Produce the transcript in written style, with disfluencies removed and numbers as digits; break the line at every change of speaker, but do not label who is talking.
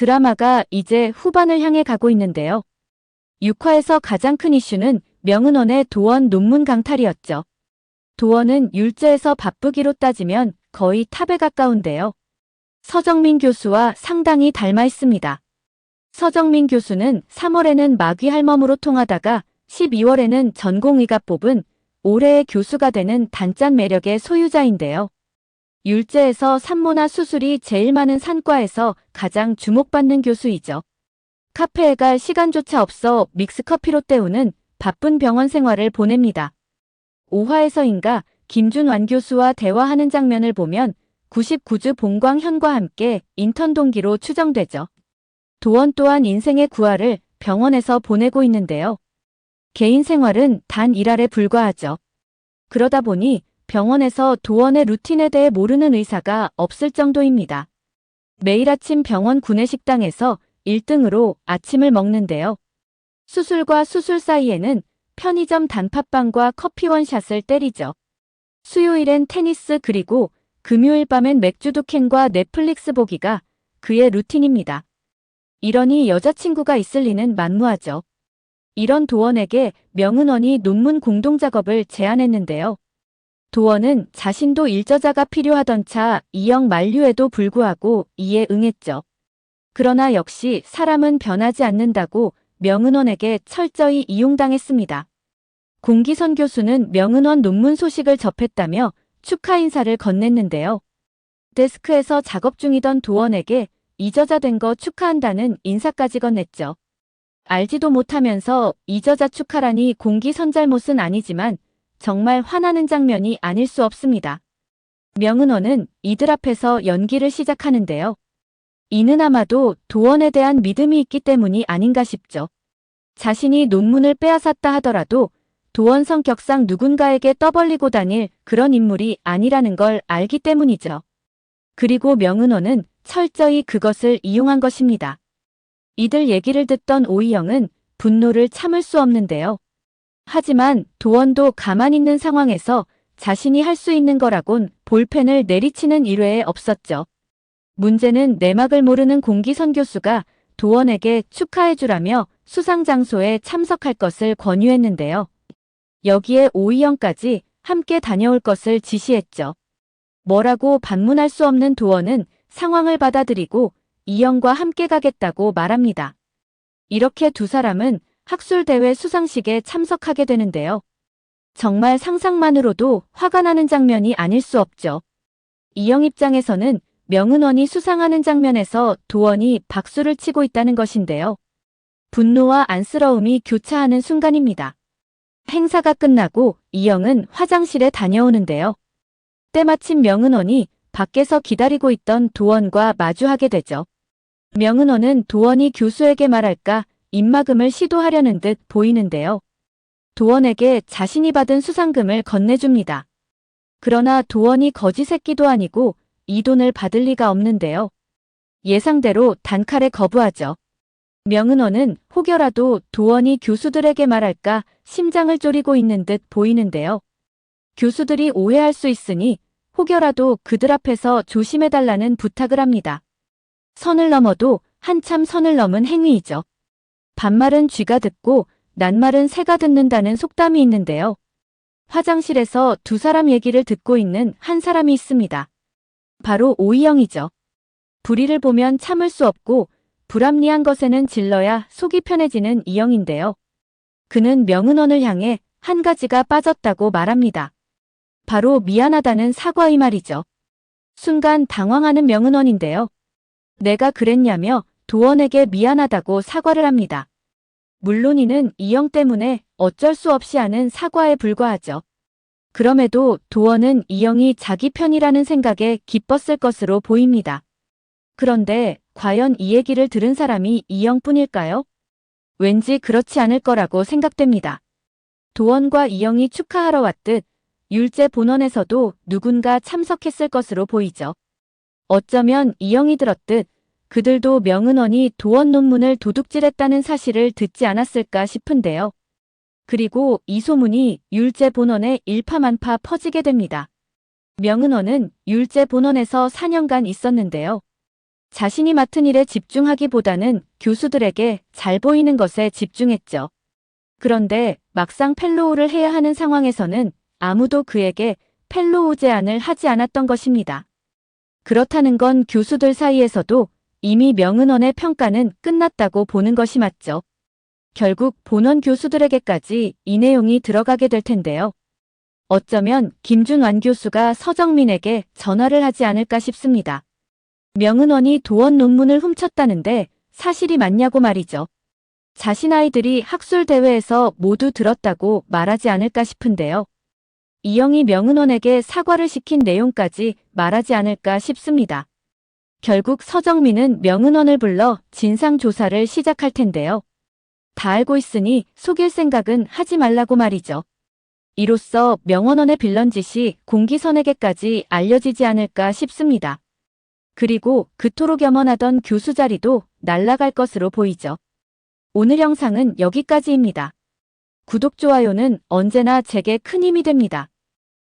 드라마가 이제 후반을 향해 가고 있는데요. 6화에서 가장 큰 이슈는 명은원의 도원 논문 강탈이었죠. 도원은 율제에서 바쁘기로 따지면 거의 탑에 가까운데요. 서정민 교수와 상당히 닮아 있습니다. 서정민 교수는 3월에는 마귀 할멈으로 통하다가 12월에는 전공의가 뽑은 올해의 교수가 되는 단짠 매력의 소유자인데요. 율제에서 산모나 수술이 제일 많은 산과에서 가장 주목받는 교수이죠. 카페에 갈 시간조차 없어 믹스커피로 때우는 바쁜 병원 생활을 보냅니다. 5화에서인가 김준완 교수와 대화하는 장면을 보면 99주 봉광현과 함께 인턴 동기로 추정되죠. 도원 또한 인생의 9화를 병원에서 보내고 있는데요. 개인 생활은 단 일할에 불과하죠. 그러다 보니 병원에서 도원의 루틴에 대해 모르는 의사가 없을 정도입니다. 매일 아침 병원 구내식당에서 1등으로 아침을 먹는데요. 수술과 수술 사이에는 편의점 단팥빵과 커피 원샷을 때리죠. 수요일엔 테니스 그리고 금요일 밤엔 맥주 두 캔과 넷플릭스 보기가 그의 루틴입니다. 이러니 여자친구가 있을 리는 만무하죠. 이런 도원에게 명은원이 논문 공동작업을 제안했는데요. 도원은 자신도 일저자가 필요하던 차 2형 만류에도 불구하고 이에 응했죠. 그러나 역시 사람은 변하지 않는다고 명은원에게 철저히 이용당했습니다. 공기선 교수는 명은원 논문 소식을 접했다며 축하 인사를 건넸는데요. 데스크에서 작업 중이던 도원에게 이저자된 거 축하한다는 인사까지 건넸죠. 알지도 못하면서 이저자 축하라니 공기선 잘못은 아니지만 정말 화나는 장면이 아닐 수 없습니다. 명은원은 이들 앞에서 연기를 시작하는데요. 이는 아마도 도원에 대한 믿음이 있기 때문이 아닌가 싶죠. 자신이 논문을 빼앗았다 하더라도 도원 성격상 누군가에게 떠벌리고 다닐 그런 인물이 아니라는 걸 알기 때문이죠. 그리고 명은원은 철저히 그것을 이용한 것입니다. 이들 얘기를 듣던 오이영은 분노를 참을 수 없는데요. 하지만 도원도 가만히 있는 상황에서 자신이 할 수 있는 거라곤 볼펜을 내리치는 일외에 없었죠. 문제는 내막을 모르는 공기선 교수가 도원에게 축하해주라며 수상 장소에 참석할 것을 권유했는데요. 여기에 오이영까지 함께 다녀올 것을 지시했죠. 뭐라고 반문할 수 없는 도원은 상황을 받아들이고 이영과 함께 가겠다고 말합니다. 이렇게 두 사람은 학술대회 수상식에 참석하게 되는데요. 정말 상상만으로도 화가 나는 장면이 아닐 수 없죠. 이영 입장에서는 명은원이 수상하는 장면에서 도원이 박수를 치고 있다는 것인데요. 분노와 안쓰러움이 교차하는 순간입니다. 행사가 끝나고 이영은 화장실에 다녀오는데요. 때마침 명은원이 밖에서 기다리고 있던 도원과 마주하게 되죠. 명은원은 도원이 교수에게 말할까 입막음을 시도하려는 듯 보이는데요. 도원에게 자신이 받은 수상금을 건네줍니다. 그러나 도원이 거지 새끼도 아니고 이 돈을 받을 리가 없는데요. 예상대로 단칼에 거부하죠. 명은원은 혹여라도 도원이 교수들에게 말할까 심장을 졸이고 있는 듯 보이는데요. 교수들이 오해할 수 있으니 혹여라도 그들 앞에서 조심해달라는 부탁을 합니다. 선을 넘어도 한참 선을 넘은 행위이죠. 반말은 쥐가 듣고 낱말은 새가 듣는다는 속담이 있는데요. 화장실에서 두 사람 얘기를 듣고 있는 한 사람이 있습니다. 바로 오이영이죠. 불의를 보면 참을 수 없고 불합리한 것에는 질러야 속이 편해지는 이영인데요. 그는 명은원을 향해 한 가지가 빠졌다고 말합니다. 바로 미안하다는 사과의 말이죠. 순간 당황하는 명은원인데요. 내가 그랬냐며 도원에게 미안하다고 사과를 합니다. 물론 이는 이영 때문에 어쩔 수 없이 하는 사과에 불과하죠. 그럼에도 도원은 이영이 자기 편이라는 생각에 기뻤을 것으로 보입니다. 그런데 과연 이 얘기를 들은 사람이 이영뿐일까요? 왠지 그렇지 않을 거라고 생각됩니다. 도원과 이영이 축하하러 왔듯 율제 본원에서도 누군가 참석했을 것으로 보이죠. 어쩌면 이영이 들었듯 그들도 명은원이 도원 논문을 도둑질했다는 사실을 듣지 않았을까 싶은데요. 그리고 이 소문이 율제 본원에 일파만파 퍼지게 됩니다. 명은원은 율제 본원에서 4년간 있었는데요. 자신이 맡은 일에 집중하기보다는 교수들에게 잘 보이는 것에 집중했죠. 그런데 막상 펠로우를 해야 하는 상황에서는 아무도 그에게 펠로우 제안을 하지 않았던 것입니다. 그렇다는 건 교수들 사이에서도 이미 명은원의 평가는 끝났다고 보는 것이 맞죠. 결국 본원 교수들에게까지 이 내용이 들어가게 될 텐데요. 어쩌면 김준완 교수가 서정민에게 전화를 하지 않을까 싶습니다. 명은원이 도원 논문을 훔쳤다는데 사실이 맞냐고 말이죠. 자신 아이들이 학술 대회에서 모두 들었다고 말하지 않을까 싶은데요. 이영이 명은원에게 사과를 시킨 내용까지 말하지 않을까 싶습니다. 결국 서정민은 명은원을 불러 진상조사를 시작할 텐데요. 다 알고 있으니 속일 생각은 하지 말라고 말이죠. 이로써 명은원의 빌런 짓이 공기선에게까지 알려지지 않을까 싶습니다. 그리고 그토록 염원하던 교수 자리도 날아갈 것으로 보이죠. 오늘 영상은 여기까지입니다. 구독, 좋아요는 언제나 제게 큰 힘이 됩니다.